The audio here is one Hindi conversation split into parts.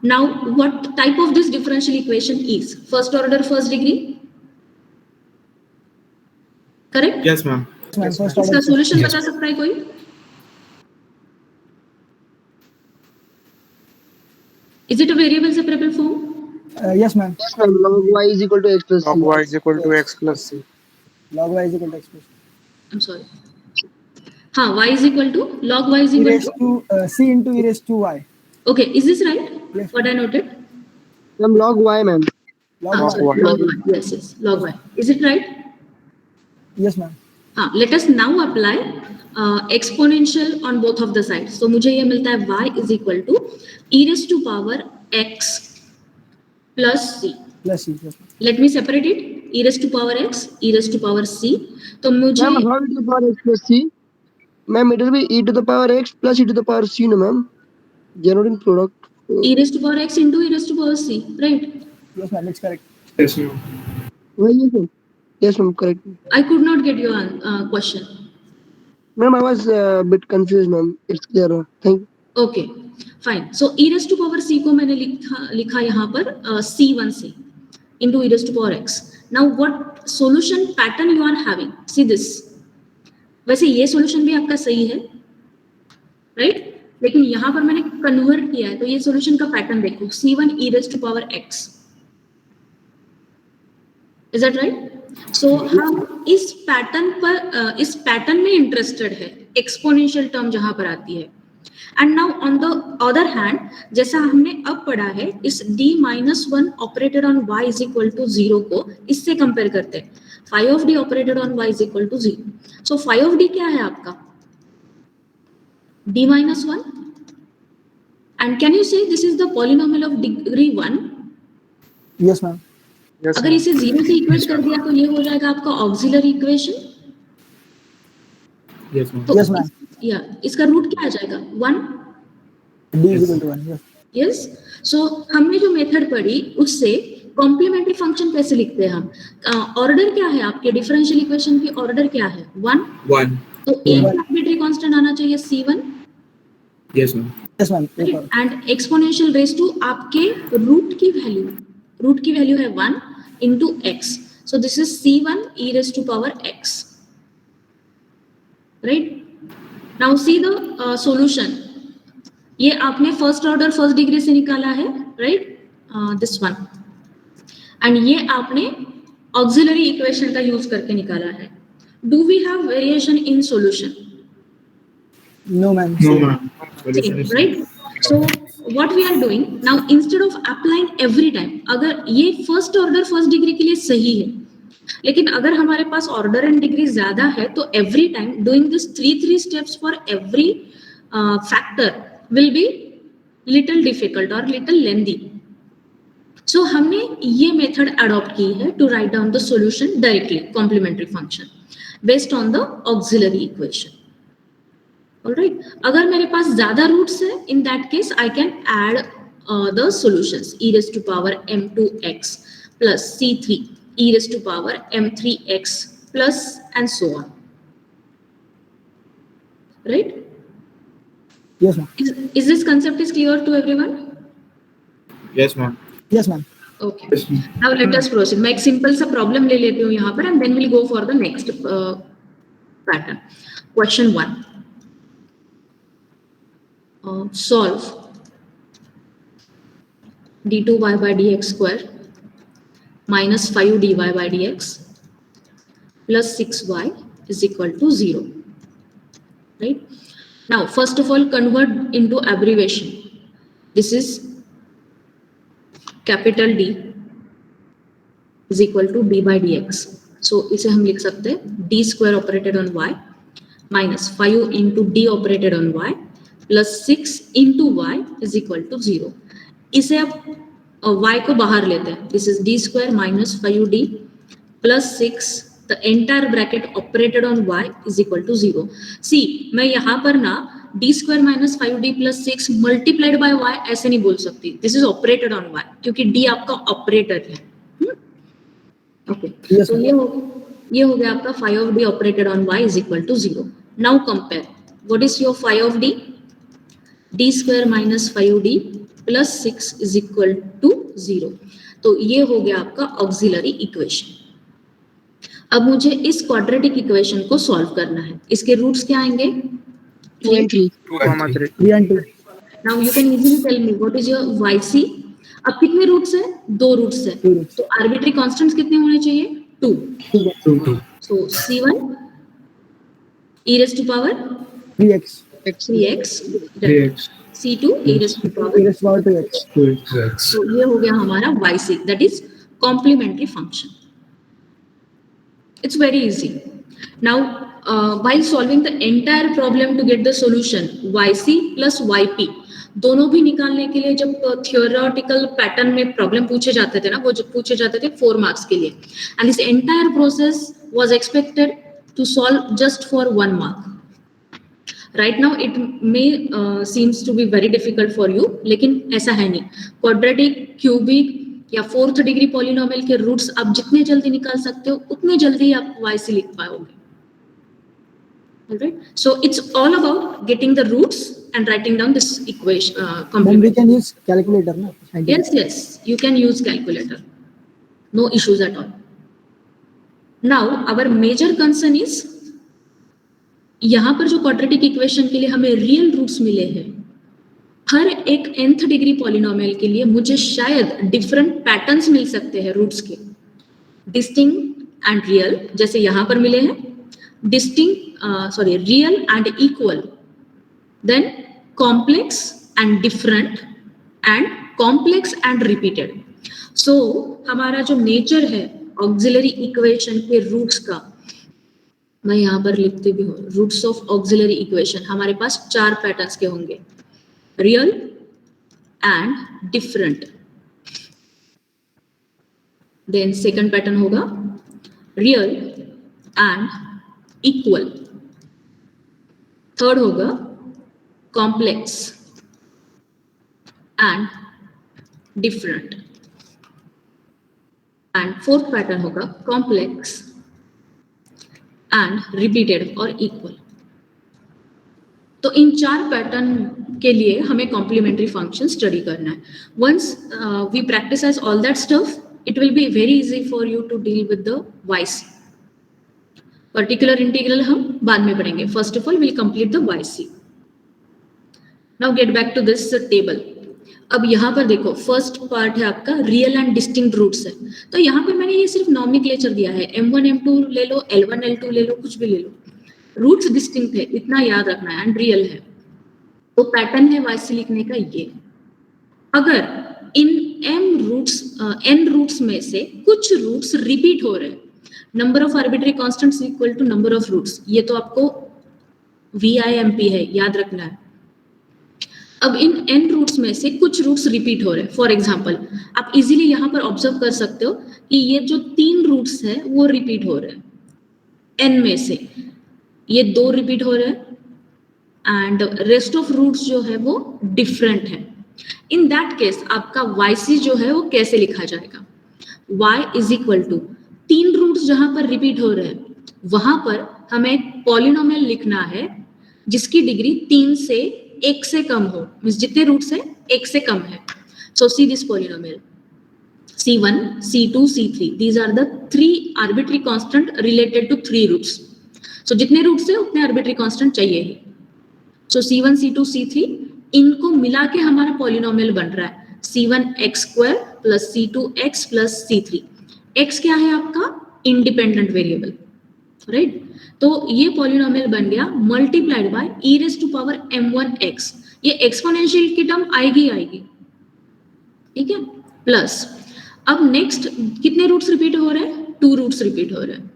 Now, what type of this differential equation is? First order, first degree? Correct? Yes, ma'am. इसका solution बता सकता है कोई? Is it a variable separable form? Yes, ma'am. Yes, ma'am. Log y is equal to x plus c. Log y is equal to x plus c. Log y is equal to x plus I'm sorry. हाँ, y is equal to log y is e equal raised to. to c into e raised to y. Okay, is this right? Yes. What I noted? Ma'am, log y, ma'am. Log Log y. y. Log y. Yes, yes. Log y. Is it right? Yes, ma'am. Let us now apply exponential on both of the sides. So मुझे ये मिलता है y is equal to e raised to power x plus c. Plus c. Yes, ma'am. Let me separate it. E raised to power x, e raised to power c. तो मुझे Ma'am, how e to the power x plus c? Ma'am, it will be e to the power x plus e to the power c, no, ma'am. Generating product. e raised to power x into e raised to power c, right? Yes, ma'am. It's correct. Yes, ma'am. Why, yes, ma'am. Yes, ma'am. Correct. I could not get your question. Ma'am, I was a bit confused, ma'am. It's clear now. Thank you. Okay, fine. So e raised to power c को मैंने लिखा यहाँ पर c1 से into e raised to power x. Now what solution pattern you are having? See this. वैसे ये solution भी आपका सही है, right? लेकिन यहाँ पर मैंने convert किया है, तो ये solution का pattern देखो. c1 e raised to power x. Is that right? So हम इस pattern में interested है, exponential term जहाँ पर आती है. And now on the other hand, जैसा हमने अब पढ़ा है, इस d-1 operated on y is equal to 0 को इससे compare करते हैं. Phi of d operated on y is equal to 0. So phi of d क्या है आपका? d-1. And can you say this is the polynomial of degree 1? Yes, ma'am. Yes, अगर ma'am. इसे 0 से इक्वेट कर दिया तो ये हो जाएगा आपका ऑक्सिलरी इक्वेशन. Yes, ma'am. तो Yes, ma'am. या इसका रूट क्या आ जाएगा? 1. D is equal to 1. Yes. Yes. सो हमने जो मेथड पढ़ी उससे कॉम्प्लीमेंट्री फंक्शन कैसे लिखते हैं हम? ऑर्डर क्या है आपके डिफरेंशियल इक्वेशन की? ऑर्डर क्या है? 1. 1. तो एक आर्बिट्री कांस्टेंट आना चाहिए c1 Yes, ma'am. Yes, ma'am. No problem. And exponential raise to आपके रूट की वैल्यू है 1 into x. So this is c1 e raised to power x. Right? Now see the solution. ये आपने फर्स्ट ऑर्डर फर्स्ट डिग्री से निकाला है, right? This one. And ये आपने ऑक्सिलरी इक्वेशन का यूज करके निकाला है. Do we have variation in solution? No, ma'am. No, ma'am. Solution is Right? So what we are doing now, instead of applying every time, अगर ये फर्स्ट ऑर्डर फर्स्ट डिग्री के लिए सही है, लेकिन अगर हमारे पास ऑर्डर एंड डिग्री ज्यादा है तो every time doing this 3 steps for every factor will be little difficult और लिटिल लेंदी. सो हमने ये मेथड अडॉप्ट की है to write down the solution directly complementary function based on the auxiliary equation. Alright. अगर मेरे पास ज्यादा रूट्स है, in that case I can add the solutions e raised to power m2x plus c3 e raised to power m3x plus and so on. Right? Yes, ma'am. Is this concept is clear to everyone? Yes, ma'am. Yes, ma'am. Okay. Yes, ma'am. Now let us proceed. मैं एक simple सा problem ले लेती हूँ यहाँ पर and then we'll go for the next pattern. Question 1. Solve d2y by dx square minus 5dy by dx plus 6y is equal to 0. Right? Now, first of all, convert into abbreviation. This is capital D is equal to d by dx. So, इसे हम लिख सकते हैं d square operated on y minus 5 into d operated on y plus 6 into y is equal to 0. इसे अब y को बाहर लेते हैं. This is d square minus 5d plus 6, the entire bracket operated on y is equal to 0. See, मैं यहाँ पर ना d square minus 5d plus 6 multiplied by y ऐसे नहीं बोल सकती. This is operated on y क्योंकि d आपका ऑपरेटर है. Okay. Yes, तो ये हो गया आपका phi of d operated on y is equal to 0. Now compare. What is your phi of d? D square minus 5d plus 6 is equal to 0। तो ये हो गया आपका ऑक्सिलरी इक्वेशन। अब मुझे इस क्वाड्रेटिक इक्वेशन को सॉल्व करना है। इसके रूट्स क्या आएंगे? 2 and 3. 2 and 3. 3 and 2. Now you can easily tell me what is your yc। अब कितने रूट्स है? 2 रूट्स है। 2 roots. तो आर्बिट्री कांस्टेंट्स कितने होने चाहिए? 2। 2. सो c1 e raised to power 3x. 3x, 3x. c2 e raised to power। e raised to power 2x. 2x. तो ये हो गया हमारा yc, that is complementary function. It's very easy. Now, while solving the entire problem to get the solution, yc plus yp दोनों भी निकालने के लिए जब थियोरेटिकल पैटर्न में प्रॉब्लम पूछे जाते थे ना, वो जब पूछे जाते थे 4 मार्क्स के लिए, and this entire process was expected to solve just for 1 mark. Right now it may seems to be very difficult for you, लेकिन ऐसा है नहीं। क्वाड्रेटिक, क्यूबिक या 4th डिग्री पॉलिनोमियल के रूट्स आप जितने जल्दी निकाल सकते हो उतने जल्दी आप yc लिख पाओगे। Alright, so it's all about getting the roots and writing down this equation. Then we can use calculator, na? Yes, you can use calculator. No issues at all. Now our major concern is यहाँ पर जो quadratic equation के लिए हमें real roots मिले हैं, हर एक nth डिग्री पॉलिनोमियल के लिए मुझे शायद डिफरेंट पैटर्न्स मिल सकते हैं रूट्स के, डिस्टिंक्ट एंड रियल, जैसे यहाँ पर मिले हैं real and equal, then complex and different and complex and repeated. So हमारा जो नेचर है ऑक्सिलरी इक्वेशन के रूट्स का, मैं यहाँ पर लिखती भी हूँ, रूट्स ऑफ ऑक्सिलरी इक्वेशन हमारे पास 4 पैटर्न्स के होंगे, real and different. Then second pattern होगा real and equal. Third होगा complex and different. And fourth pattern होगा complex and repeated or equal. तो इन 4 पैटर्न के लिए हमें कॉम्प्लीमेंट्री फंक्शन स्टडी करना है। Once we practice all that stuff, it will be very easy for you to deal with the yc। Particular integral हम बाद में पढ़ेंगे। First of all will complete the yc। Now get back to this table. अब यहाँ पर देखो, फर्स्ट पार्ट है आपका रियल एंड डिस्टिंक्ट रूट्स है। तो यहाँ पर मैंने ये सिर्फ नॉमेनक्लेचर दिया है, m1 m2 ले लो, l1 l2 ले लो, कुछ भी ले लो। रूट्स डिस्टिंक्ट है, इतना याद रखना है, एंड रियल है। तो पैटर्न है yc लिखने का ये। अगर इन n रूट्स में से कुछ रूट्स रिपीट हो रहे हैं, number of arbitrary constants equal to number of roots, ये तो आपको VIMP है, याद रखना है। अब इन n रूट्स में से कुछ रूट्स रिपीट हो रहे हैं। फॉर एग्जांपल आप इजीली यहाँ पर ऑब्जर्व कर सकते हो कि ये जो 3 रूट्स है वो रिपीट हो रहे हैं। n में से ये 2 रिपीट हो रहे हैं एंड रेस्ट ऑफ रूट्स जो है वो डिफरेंट है। इन दैट केस आपका yc जो है वो कैसे लिखा जाएगा? y is equal to 3 roots जहां पर रिपीट हो रहे हैं वहां पर हमें पॉलिनोमियल लिखना है जिसकी डिग्री 3 से 1 से कम हो, मींस जितने रूट्स है 1 से कम है। So see this polynomial c1 c2 c3, these are the 3 arbitrary constant related to 3 roots। So जितने रूट्स है उतने आर्बिट्री कांस्टेंट चाहिए ही। सो c1 c2 c3 इनको मिला के हमारा पॉलिनोमियल बन रहा है c1x² plus c2x plus c3। x क्या है आपका? Independent variable, right? तो ये पॉलिनोमियल बन गया multiplied by e raise to power m1x। ये एक्सपोनेंशियल की टर्म आएगी, ठीक है, प्लस अब नेक्स्ट कितने रूट्स रिपीट हो रहे हैं? 2 रूट्स रिपीट हो रहे हैं।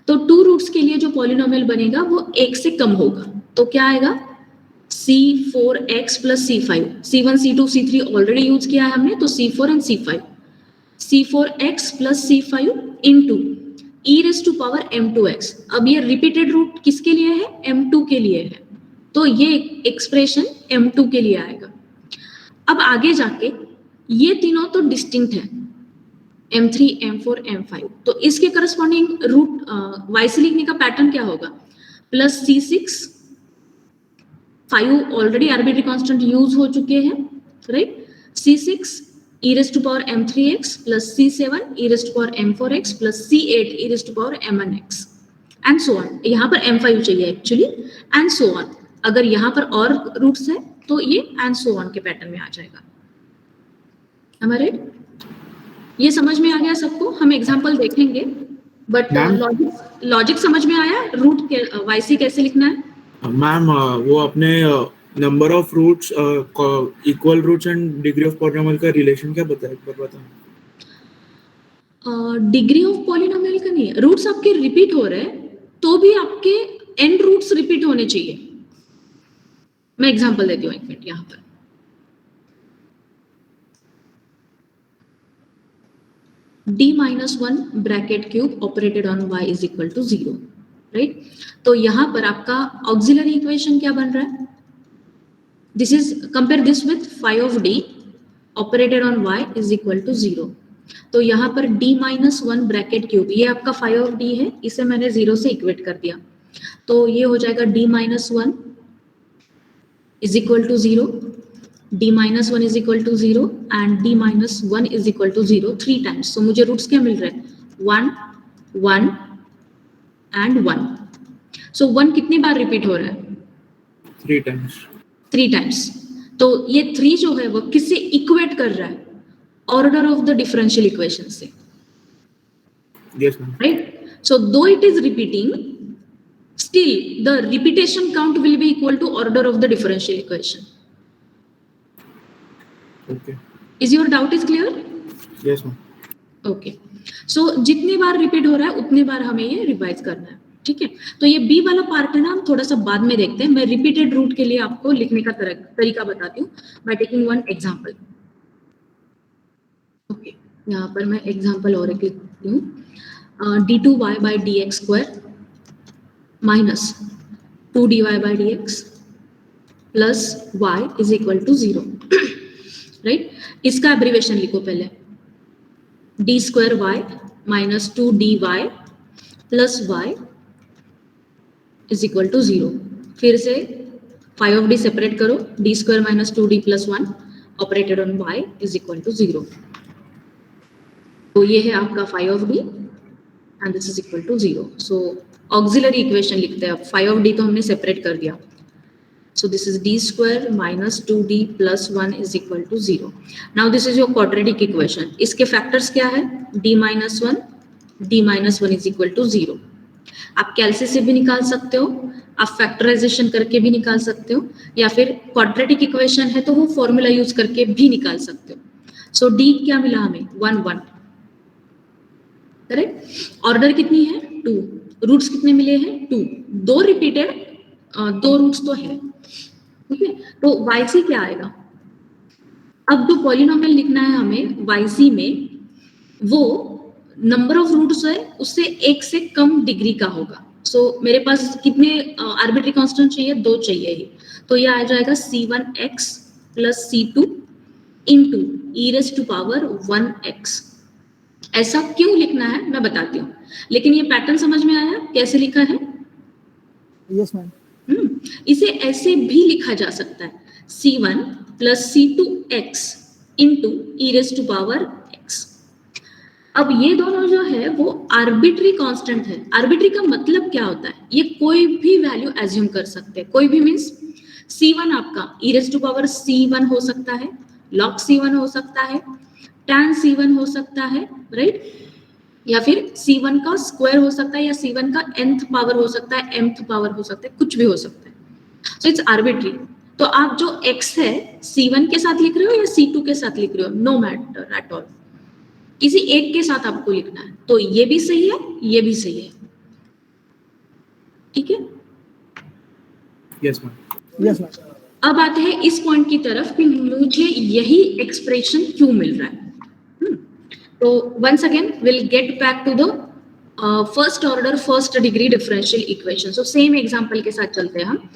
तो 2 रूट्स के लिए जो पॉलिनोमियल बनेगा वो 1 से कम होगा। तो क्या आएगा? c4x plus c5। c1 c2 c3 already use किया है हमने, तो c4 and c5। c4x plus c5 into e raise to power m2x। अब ये रिपीटेड रूट किसके लिए है? m2 के लिए है, तो ये एक्सप्रेशन m2 के लिए आएगा। अब आगे जाके ये तीनों तो डिस्टिंक्ट है, m3 m4 m5, तो इसके करस्पॉन्डिंग रूट yc लिखने का पैटर्न क्या होगा? Plus c6, 5 already arbitrary constant use हो चुके हैं, right? C6 e raised to power m3x plus C7 e raised to power m4x plus C8 e raised to power m1x and so on. यहाँ पर m5 चाहिए एक्चुअली, एंड सो ऑन. अगर यहाँ पर और रूट्स है तो ये एंड सो ऑन के पैटर्न में आ जाएगा. हमारे ये समझ में आ गया सबको? हम एग्जांपल देखेंगे, बट लॉजिक समझ में आया? रूट के YC कैसे लिखना है? मैम वो अपने number of roots equal roots and degree of polynomial का रिलेशन क्या बताया, एक बार बताओ. डिग्री ऑफ पॉलिनोमियल का नहीं है, रूट्स आपके रिपीट हो रहे हैं तो भी आपके एंड रूट्स रिपीट होने चाहिए. मैं एग्जांपल देती हूँ, एक मिनट. यहाँ पर d-1 bracket cube operated on y is equal to 0, right? तो यहाँ पर आपका ऑक्सिलरी इक्वेशन क्या बन रहा है? This is, compare this with phi of d operated on y is equal to 0. तो यहाँ पर d-1 ब्रैकेट क्यूब, ये आपका phi of d है, इसे मैंने 0 से इक्वेट कर दिया, तो ये हो जाएगा d-1 is equal to 0, d-1 is equal to 0 and d-1 is equal to 0 3 times. तो मुझे रूट्स क्या मिल रहे हैं? 1 1 एंड 1. सो 1 कितनी बार रिपीट हो रहा है? 3 टाइम्स. 3 टाइम्स. तो ये 3 जो है वो किससे इक्वेट कर रहा है? Order of the differential equation से. Yes ma'am. Right? So though it is repeating, still the repetition count will be equal to order of the differential equation. Okay. Is your doubt is clear? Yes ma'am. Okay. So जितनी बार रिपीट हो रहा है उतनी बार हमें ये रिवाइज करना है. ठीक है, तो ये बी वाला पार्ट है ना, हम थोड़ा सा बाद में देखते हैं. मैं रिपीटेड रूट के लिए आपको लिखने का तरीका बताती हूँ by taking one example. Okay, यहाँ पर मैं एग्जांपल और एक लिखती हूँ. d2y by dx square minus 2dy by dx plus y is equal to 0. Right? इसका एब्रीवेशन लिखो पहले. d square y minus 2dy plus y is equal to 0. फिर से phi of d सेपरेट करो. d square minus 2d plus 1 operated on y is equal to 0. तो ये है आपका phi of d and this is equal to 0. So auxiliary equation लिखते हैं. अब phi of d तो हमने सेपरेट कर दिया. So this is d square minus 2d plus 1 is equal to 0. Now this is your quadratic equation. इसके फैक्टर्स क्या है? d minus 1 is equal to 0. आप कैलसी से भी निकाल सकते हो, आप फैक्टराइजेशन करके भी निकाल सकते हो, या फिर क्वाड्रेटिक इक्वेशन है तो वो फॉर्मूला यूज करके भी निकाल सकते हो. सो d क्या मिला हमें? 1 1. करेक्ट? ऑर्डर कितनी है? 2. रूट्स कितने मिले हैं? 2. 2 रिपीटेड, 2 रूट्स तो है. ठीक है, तो YC क्या आएगा? अब जो पॉलिनोमियल लिखना है हमें YC में, वो नंबर ऑफ रूट्स है उससे 1 से कम डिग्री का होगा. सो मेरे पास कितने आर्बिट्री कांस्टेंट चाहिए? 2 चाहिए ही. तो ये आ जाएगा C1x plus C2 into e raise to power 1x. ऐसा क्यों लिखना है मैं बताती हूँ, लेकिन ये पैटर्न समझ में आया कैसे लिखा है? Yes ma'am. इसे ऐसे भी लिखा जा सकता है. C1 plus C2x into e raise to power x. अब ये दोनों जो है वो आर्बिट्री कांस्टेंट है. आर्बिट्री का मतलब क्या होता है? ये कोई भी वैल्यू एज्यूम कर सकते हैं. कोई भी मीन्स C1 आपका e raise to power C1 हो सकता है, log C1 हो सकता है, tan C1 हो सकता है, राइट? या फिर C1 का स्क्वायर हो सकता है, या C1 का nth पावर हो सकता है, mth पावर हो सकता है, कुछ भी हो सकता है. So it's arbitrary. तो आप जो x है C1 के साथ लिख रहे हो या C2 के साथ लिख रहे हो, नो मैटर एट ऑल, किसी एक के साथ आपको लिखना है. तो ये भी सही है, ये भी सही है. ठीक है? Yes ma'am. Yes ma'am. अब आते हैं इस पॉइंट की तरफ कि मुझे यही एक्सप्रेशन क्यों मिल रहा है. तो once again will get back to the first order first degree differential equation. So same example के साथ चलते हैं हम.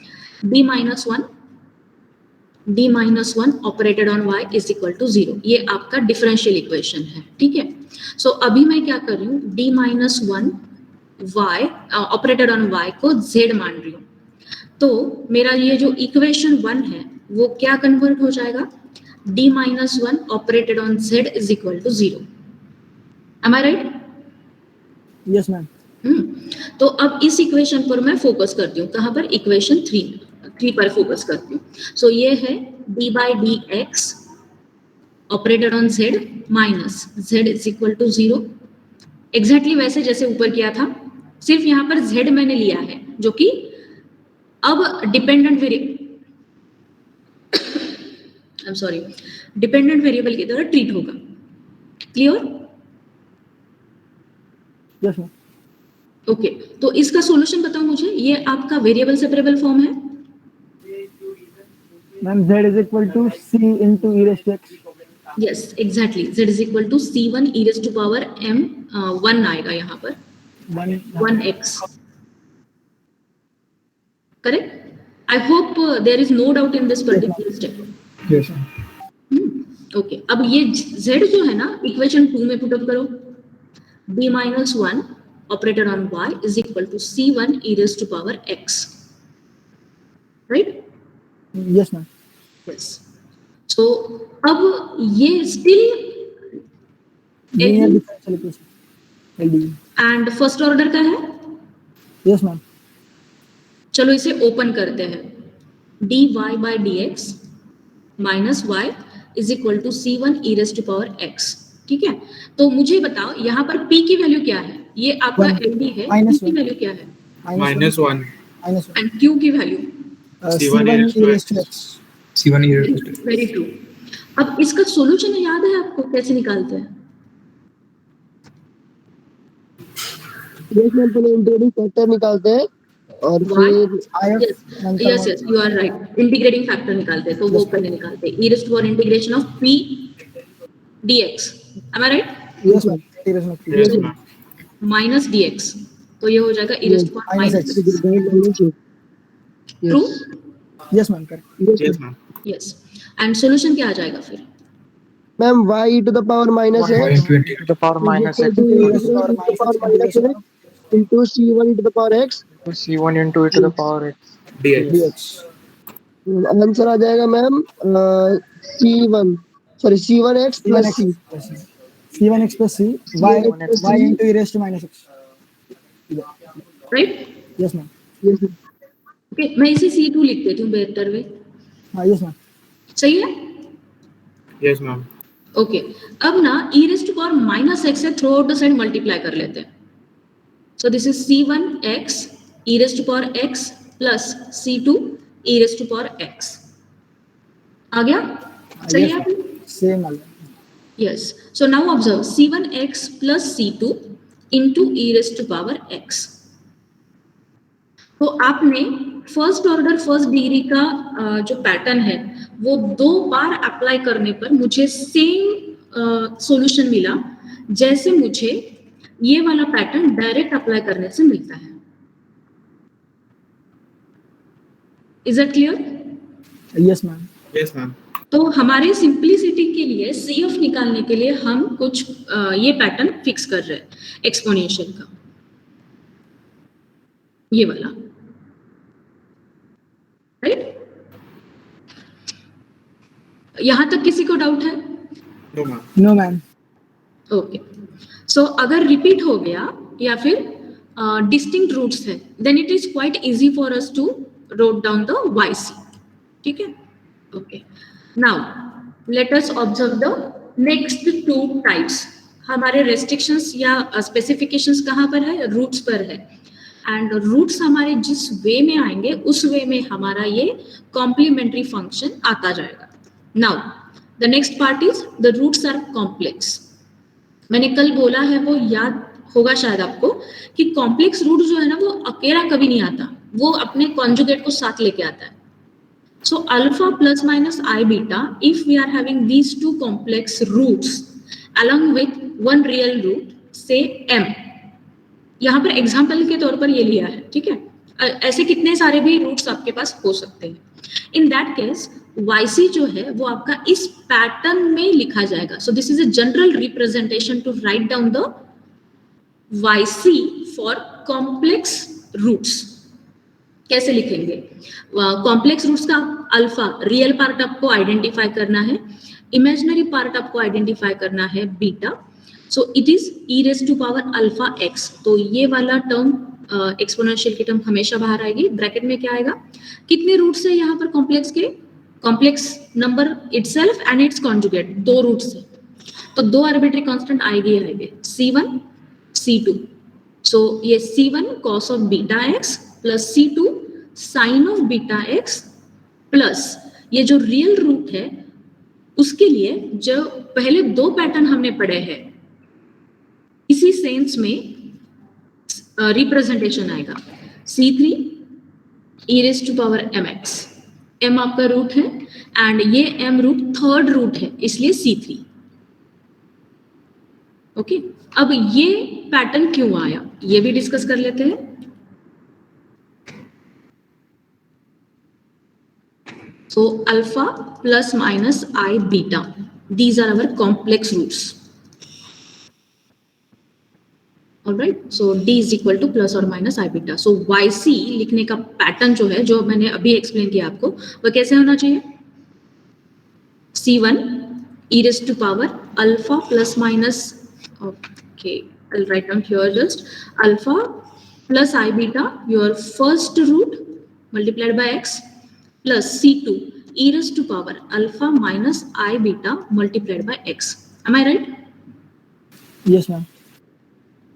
d-1 operated on y is equal to 0. ये आपका डिफरेंशियल इक्वेशन है. ठीक है? सो अभी मैं क्या कर रही हूँ? d-1 y operated on y को z मान रही हूँ. तो मेरा ये जो इक्वेशन 1 है वो क्या कन्वर्ट हो जाएगा? d minus 1 operated on z is equal to 0. Am I right? Yes, ma'am. तो अब इस इक्वेशन पर मैं फोकस करती हूँ. कहाँ पर? इक्वेशन 3 पर फोकस करती हूँ. सो ये है d by dx operated on z minus z is equal to 0. Exactly वैसे जैसे ऊपर किया था, सिर्फ यहाँ पर z मैंने लिया है जो कि अब डिपेंडेंट वेरिएबल की तरह ट्रीट होगा. क्लियर? Yes, ma'am. ओके, तो इसका सॉल्यूशन बताओ मुझे. ये आपका वेरिएबल सेपरेबल फॉर्म है. Ma'am, z is equal to c into e raised to x. Yes exactly, z is equal to c1 e raised to power m 1 आएगा यहाँ पर 1x. Correct? I hope there is no doubt in this particular step. Yes, ma'am. Okay, अब ये z जो है ना इक्वेशन 2 में पुट अप करो. d minus 1 operated on y is equal to c1 e raised to power x. Right? Yes, ma'am. Yes. So अब ये still Linear differential equation. LDE. and first order का है. Yes, ma'am. चलो इसे ओपन करते हैं. dy by dx minus y is equal to c1 e raised to power x. ठीक है, तो मुझे बताओ यहाँ पर p की वैल्यू क्या है. ये आपका LD है. Minus p की 1. वैल्यू क्या है -1 Minus 1. and q की value. C1 e raised to x. C1 e raised to x. Very true. अब इसका सॉल्यूशन याद है आपको कैसे निकालते हैं? Yes, ma'am. पहले इंटीग्रेटिंग फैक्टर निकालते हैं और फिर yes you are right. Integrating factor निकालते हैं, तो वो पहले निकालते हैं. e raised to power integration of p dx. Am I right? Yes, ma'am. Integration of p. Yes, ma'am. Minus dx, तो ये हो जाएगा e raised to power Minus minus. x. True? Yes, ma'am. Correct. Yes, ma'am. Yes. And solution क्या आ जाएगा फिर? Ma'am y to the power minus Y x into to the power minus x into c1 to the power x. to c1 into e to the power x. dx. dx. Answer आ जाएगा ma'am c1x plus c. C1x plus c. Y into e raised to minus x. Right? Yes, ma'am. Yes, ma'am. Okay, मैं इसे c2 लिख देती हूँ बेहतर वे. Yes, ma'am. सही है? Yes, ma'am. ओके, अब ना e raised to power minus x से through out the side multiply कर लेते हैं. सो this is c1x e raised to power x plus c2 e raised to power x. आ गया? सही Yes, है? ma'am. Same all. Yes. So now observe c1x plus c2 into e raised to power x. तो आपने फर्स्ट ऑर्डर फर्स्ट डिग्री का जो पैटर्न है वो 2 बार अप्लाई करने पर मुझे सेम सॉल्यूशन मिला जैसे मुझे ये वाला पैटर्न डायरेक्ट अप्लाई करने से मिलता है. Is it clear? Yes, ma'am. Yes, ma'am. तो हमारे सिंपलिसिटी के लिए CF निकालने के लिए हम कुछ ये पैटर्न फिक्स कर रहे हैं एक्सपोनेंशियल का, ये वाला. राइट? यहां तक किसी को डाउट है? No, ma'am. No, ma'am. Okay. सो अगर रिपीट हो गया या फिर डिस्टिंक्ट रूट्स है then it is quite easy for us to wrote down the YC. ठीक है? Okay. Now let us observe the next 2 types. हमारे रेस्ट्रिक्शंस या स्पेसिफिकेशंस कहाँ पर है? रूट्स पर है. एंड रूट्स हमारे जिस वे में आएंगे उस वे में हमारा ये कॉम्प्लीमेंट्री फंक्शन आता जाएगा. Now the next part is the roots are complex. मैंने कल बोला है, वो याद होगा शायद आपको, कि कॉम्प्लेक्स रूट जो है ना वो अकेला कभी नहीं आता, वो अपने कॉन्जुगेट को साथ लेके आता है. So alpha plus minus I beta, if we are having these 2 complex roots along with one real root, say m. यहाँ पर एग्जाम्पल के तौर पर ये लिया है. ठीक है? ऐसे कितने सारे भी रूट्स आपके पास हो सकते हैं. इन दैट केस YC जो है वो आपका इस पैटर्न में लिखा जाएगा. So this is a general representation to write down the YC for complex roots. कैसे लिखेंगे? कॉम्प्लेक्स रूट्स का अल्फा रियल पार्ट आपको आइडेंटिफाई करना है इमेजिनरी पार्ट आपको आइडेंटिफाई करना है beta, so it is e raise to power alpha x। तो ये वाला टर्म एक्सपोनेंशियल की टर्म हमेशा बाहर आएगी। ब्रैकेट में क्या आएगा, कितने रूट्स है यहाँ पर कॉम्प्लेक्स के, complex number itself and its conjugate, 2 roots है, तो 2 आर्बिट्री कांस्टेंट आएंगे c1 c2। सो ये c1 cos of beta x plus c2 sin of beta x plus ये जो रियल रूट है उसके लिए जो पहले 2 पैटर्न हमने पढ़े हैं इसी सेंस में रिप्रेजेंटेशन आएगा c3 e raise to power mx, m आपका रूट है एंड ये m रूट थर्ड रूट है इसलिए c3। ओके, अब ये पैटर्न क्यों आया ये भी डिस्कस कर लेते हैं। So alpha plus minus i beta, these are our complex roots. Alright, so d is equal to plus और minus i beta. So yc लिखने का पैटर्न जो है, जो मैंने अभी एक्सप्लेन किया आपको, वो कैसे होना चाहिए, c1 e raise to power alpha plus minus, okay, I'll write down here just alpha plus I beta, your first root multiplied by x plus c2 e raised to power alpha minus I beta multiplied by x. Am I right? Yes ma'am.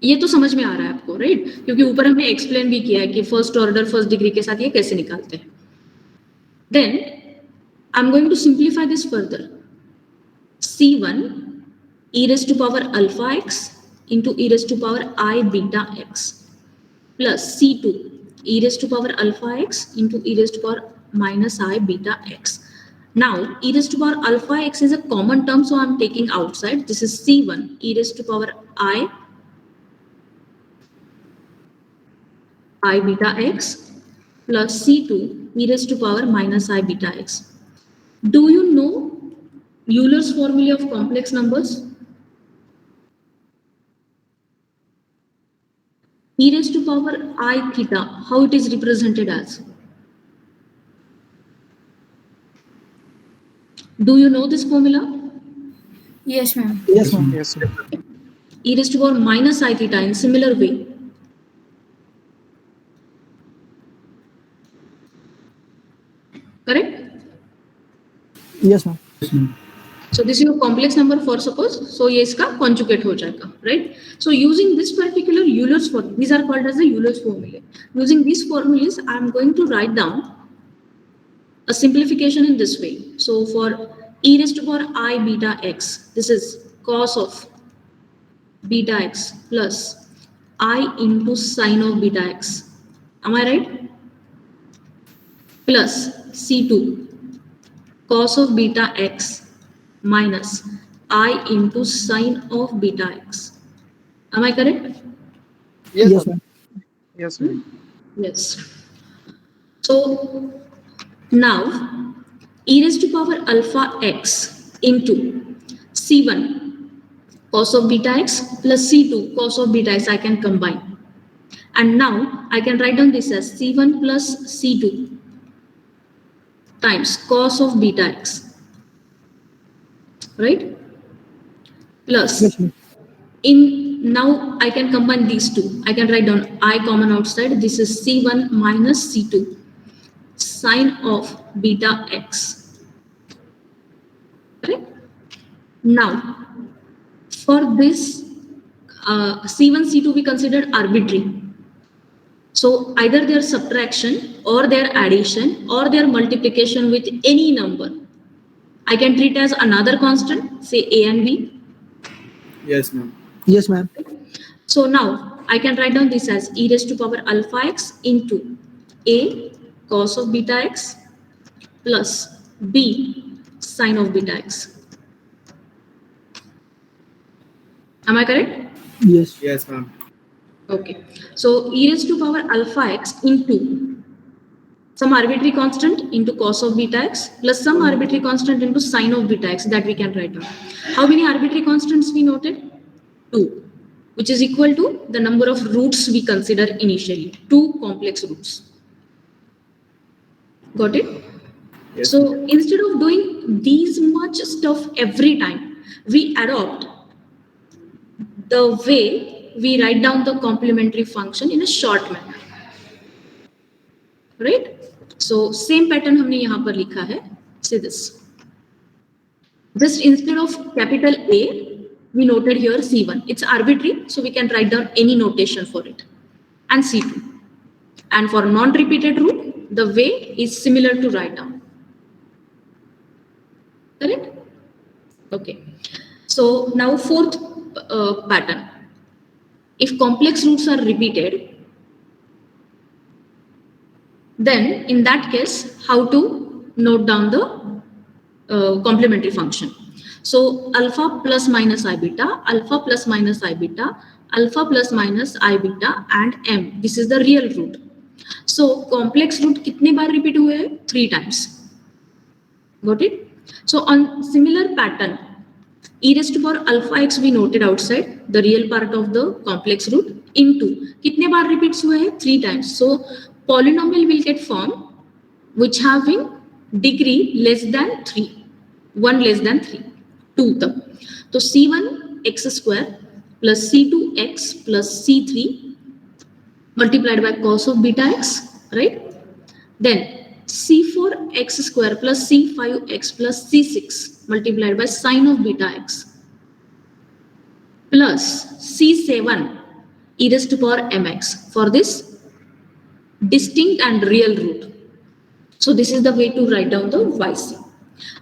ये तो समझ में आ रहा है आपको, राइट? क्योंकि ऊपर हमने एक्सप्लेन भी किया है कि फर्स्ट ऑर्डर फर्स्ट डिग्री के साथ ये कैसे निकालते हैं। Then I am going to simplify this further, c1 e raised to power alpha x into e raised to power I beta x plus c2 e raised to power alpha x into e raised to power minus I beta x. Now e raised to power alpha x is a common term, so I am taking outside. This is c1 e raised to power I beta x plus c2 e raised to power minus I beta x. Do you know Euler's formula of complex numbers? E raised to power I theta, how it is represented as? Do you know this formula? Yes, ma'am. Yes ma'am. Yes, ma'am. E raised to power minus I theta in similar way. Correct? Yes ma'am. So this is your complex number for suppose, so ये इसका conjugate हो जाएगा, right? So using this particular Euler's formula, these are called as the Euler's formula. Using these formulas, I am going to write down a simplification in this way. So for e raised to power I beta x, this is cos of beta x plus I into sin of beta x. Am I right? Plus c2 cos of beta x minus I into sin of beta x. Am I correct? Yes ma'am. Yes, ma'am. Yes. So now e raised to power alpha x into c1 cos of beta x plus c2 cos of beta x I can combine. And now I can write down this as c1 plus c2 times cos of beta x. Right? Plus Yes ma'am. in now I can combine these two. I can write down I common outside. This is c1 minus c2 sine of beta x. Correct? Now for this c1 c2 we considered arbitrary. So either their subtraction or their addition or their multiplication with any number, I can treat as another constant, say a and b. Yes, ma'am. Yes ma'am. So now I can write down this as e raised to power alpha x into a cos of beta x plus b sin of beta x. Am I correct? Yes. Yes, ma'am. Okay. So e raised to power alpha x into some arbitrary constant into cos of beta x plus some arbitrary constant into sin of beta x, that we can write down. How many arbitrary constants we noted? 2, which is equal to the number of roots we consider initially, 2 complex roots. Got it? Yes. So instead of doing these much stuff every time, we adopt the way we write down the complementary function in a short manner, right? So same pattern हमने यहाँ पर लिखा है. See this. Just instead of capital A, we noted here C1. It's arbitrary, so we can write down any notation for it. And C2. And for non-repeated root, the way is similar to write down. Correct? Okay. So now fourth pattern. If complex roots are repeated, then in that case, how to note down the complementary function? So alpha plus minus I beta, alpha plus minus I beta, alpha plus minus I beta and m. This is the real root. So complex root कितने बार repeat हुए हैं? 3 times. Got it? So on similar pattern, e raised to power alpha x we noted outside the real part of the complex root into कितने बार repeats हुए हैं? 3 times. So polynomial will get formed which having degree less than 3, 1 less than 3, 2 तक. तो c1 x square plus c2 x plus c3 multiplied by cos of beta x, right? Then c4 x square plus c5 x plus c6 multiplied by sin of beta x plus c7 e raised to power mx for this distinct and real root. So this is the way to write down the yc.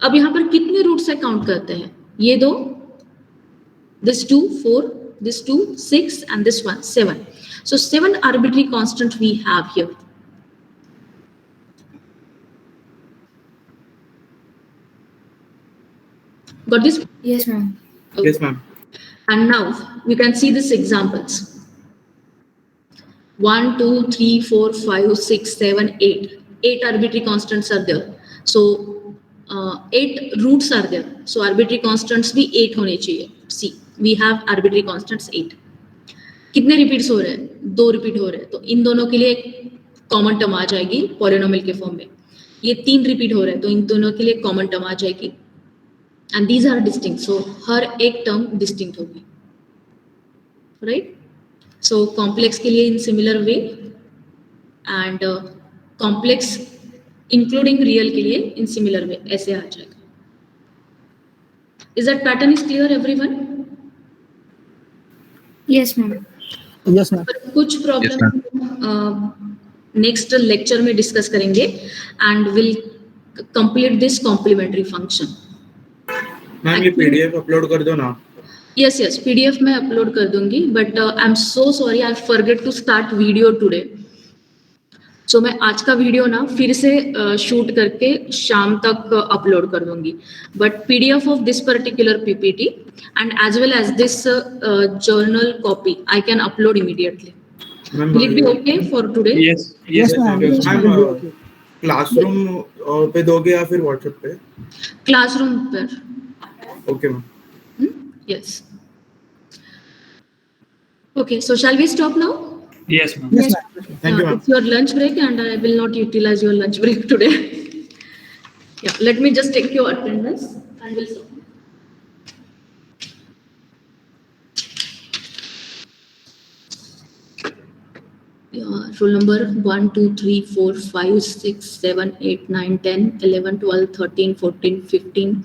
अब यहाँ पर कितने रूट से काउंट करते हैं? ये दो, this 2 4, this 2 6 and this 1 7. So 7 arbitrary constant we have here. Got this? Yes, ma'am. Okay. Yes, ma'am. And now you can see these examples. 1 2 3 4 5 6 7 8. 8 arbitrary constants are there. So 8 roots are there. So arbitrary constants भी 8 होने चाहिए. See, we have arbitrary constants 8. कितने रिपीट्स हो रहे हैं? 2 रिपीट हो रहे हैं. तो इन दोनों के लिए कॉमन टर्म आ जाएगी पॉलिनोमियल के फॉर्म में. ये 3 रिपीट हो रहे हैं तो इन दोनों के लिए कॉमन टर्म आ जाएगी. And these are distinct. So हर एक टर्म डिस्टिंक्ट होगी, राइट? सो कॉम्प्लेक्स के लिए in similar way and complex including real के लिए इन सिमिलर वे ऐसे आ जाएगा. Is that pattern is clear everyone? Yes, ma'am. Yes, ma'am. कुछ प्रॉब्लम नेक्स्ट लेक्चर में डिस्कस करेंगे and will complete this complementary function. Ma'am ये पीडीएफ अपलोड कर दो ना. यस यस, पीडीएफ में अपलोड कर दूंगी, but I am so sorry I forget to start video today. So मैं आज का वीडियो ना फिर से शूट करके शाम तक अपलोड कर दूंगी. But PDF of this particular PPT and as well as this journal copy I can upload immediately. Will it be okay for today? Yes Yes, ma'am. Yes, ma'am. it will be okay. Classroom पे दोगे या फिर व्हाट्सएप पे? क्लासरूम पर. Okay ma'am. Yes. Okay, so shall we stop now? Yes, ma'am. Yes, ma'am. Thank you, ma'am. It's your lunch break and I will not utilize your lunch break today. Yeah, let me just take your attendance and we'll stop. Yeah, roll number 1, 2, 3, 4, 5, 6, 7, 8, 9, 10, 11, 12, 13, 14, 15,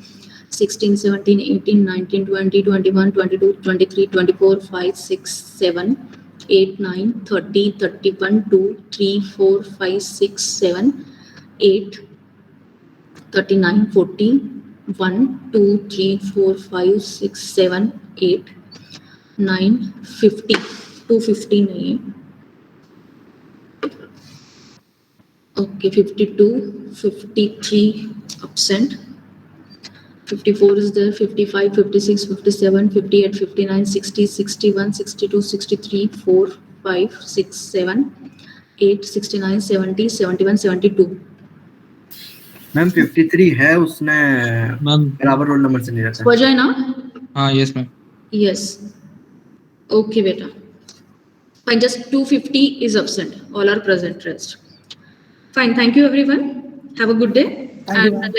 16, 17, 18, 19, 20, 21, 22, 23, 24, 5, 6, 7, 8, 9, 30, 31, 2, 3, 4, 5, 6, 7, 8, 39, 40, 1, 2, 3, 4, 5, 6, 7, 8, 9, 50, 250 नहीं है. Okay, 52, 53 absent. 54 is there, 55, 56, 57, 58, 59, 60, 61, 62, 63, 4, 5, 6, 7, 8, 69, 70, 71, 72. Ma'am 53 है उसने मैम. बराबर रोल नंबर से नहीं रहता. हो जाए ना? हाँ, yes, ma'am. Yes. Okay, beta. Fine, just 250 is absent. All are present, rest. Fine, thank you everyone. Have a good day. Thank you, And ma'am. let